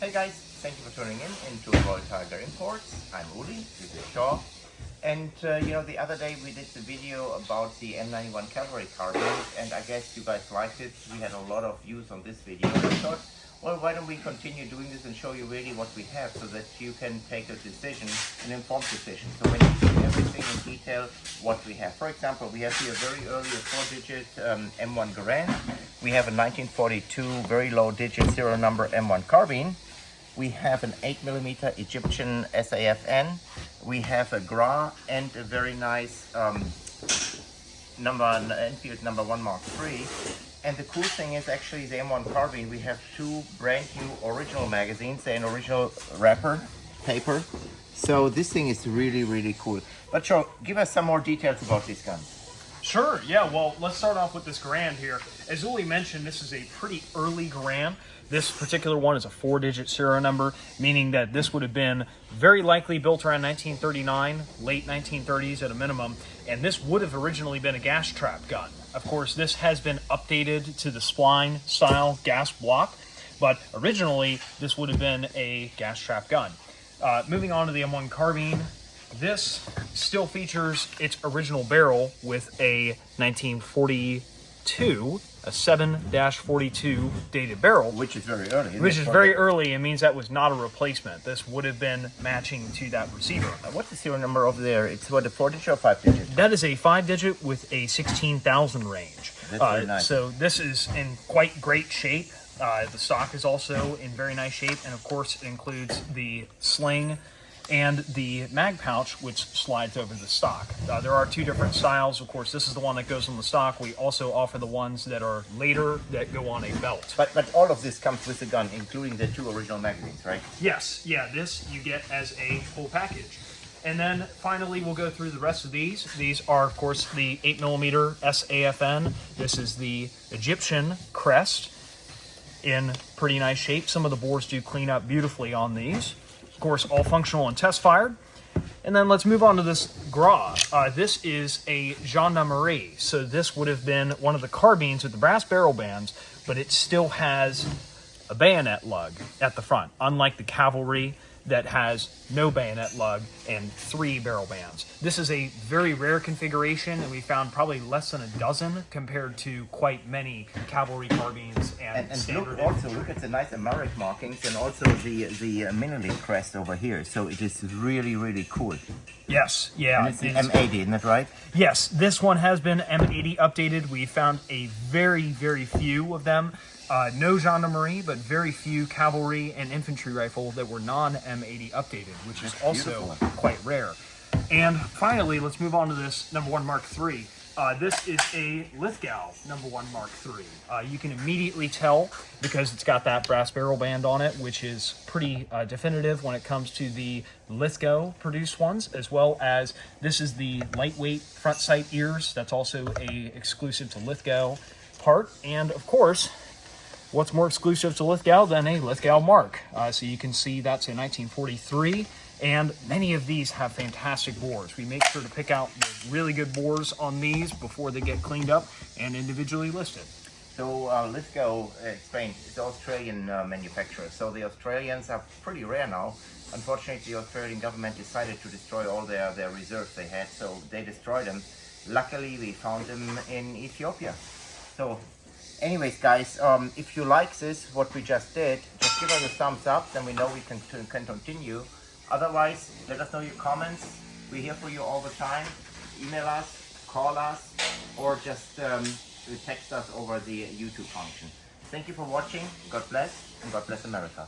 Hey guys, thank you for tuning in into Royal Tiger Imports. I'm Uli, this is Shaw. And the other day we did the video about the M91 Cavalry Carbine, and I guess you guys liked it. We had a lot of views on this video. And I thought, well, why don't we continue doing this and show you really what we have so that you can take a decision, an informed decision. So when you see everything in detail, what we have. For example, we have here very early a 4-digit M1 Garand. We have a 1942 very low digit serial number M1 Carbine. We have an 8mm Egyptian SAFN. We have a GRA and a very nice Enfield number 1 Mark III. And the cool thing is actually the M1 Carbine, we have two brand new original magazines. They're an original wrapper, paper. So this thing is really, really cool. But Joe, give us some more details about this gun. Sure, yeah, well, let's start off with this Garand here. As Uli mentioned, this is a pretty early Garand. This particular one is a 4-digit serial number, meaning that this would have been very likely built around 1939, late 1930s at a minimum, and this would have originally been a gas trap gun. Of course, this has been updated to the spline style gas block, but originally this would have been a gas trap gun. Moving on to the M1 Carbine, this still features its original barrel with a 1942, a 7-42 dated barrel. Which is very early. Which is very early and means that was not a replacement. This would have been matching to that receiver. What's the serial number over there? It's what, a 4-digit or 5-digit? That is a 5-digit with a 16,000 range. That's very nice. So this is in quite great shape. The stock is also in very nice shape, and of course it includes the sling and the mag pouch, which slides over the stock. There are two different styles. Of course, this is the one that goes on the stock. We also offer the ones that are later that go on a belt. But all of this comes with the gun, including the two original magazines, right? Yes, yeah, this you get as a full package. And then finally, we'll go through the rest of these. These are, of course, the 8mm SAFN. This is the Egyptian crest in pretty nice shape. Some of the bores do clean up beautifully on these. Of course, all functional and test fired. And then let's move on to this GRA. This is a gendarmerie. So this would have been one of the carbines with the brass barrel bands, but it still has a bayonet lug at the front, unlike the cavalry that has no bayonet lug and 3 barrel bands. This is a very rare configuration, and we found probably less than a dozen compared to quite many cavalry carbines and standard. Look at the nice American markings and also the mini crest over here. So it is really, really cool. Yes, yeah. And it's an M80, isn't that right? Yes, this one has been M80 updated. We found a very, very few of them. No gendarmerie, but very few cavalry and infantry rifle that were non-M80 updated, which is also quite rare. And finally, let's move on to this number 1 Mark III. This is a Lithgow number 1 Mark III. You can immediately tell because it's got that brass barrel band on it, which is pretty definitive when it comes to the Lithgow produced ones, as well as this is the lightweight front sight ears. That's also a exclusive to Lithgow part. And of course, what's more exclusive to Lithgow than a Lithgow mark? So you can see that's a 1943, and many of these have fantastic bores. We make sure to pick out the really good bores on these before they get cleaned up and individually listed. So Lithgow, explained, is an Australian manufacturer. So the Australians are pretty rare now. Unfortunately, the Australian government decided to destroy all their reserves they had, so they destroyed them. Luckily, we found them in Ethiopia. So anyways, guys, if you like this, what we just did, just give us a thumbs up, then we know we can continue. Otherwise, let us know your comments. We're here for you all the time. Email us, call us, or just text us over the YouTube function. Thank you for watching. God bless, and God bless America.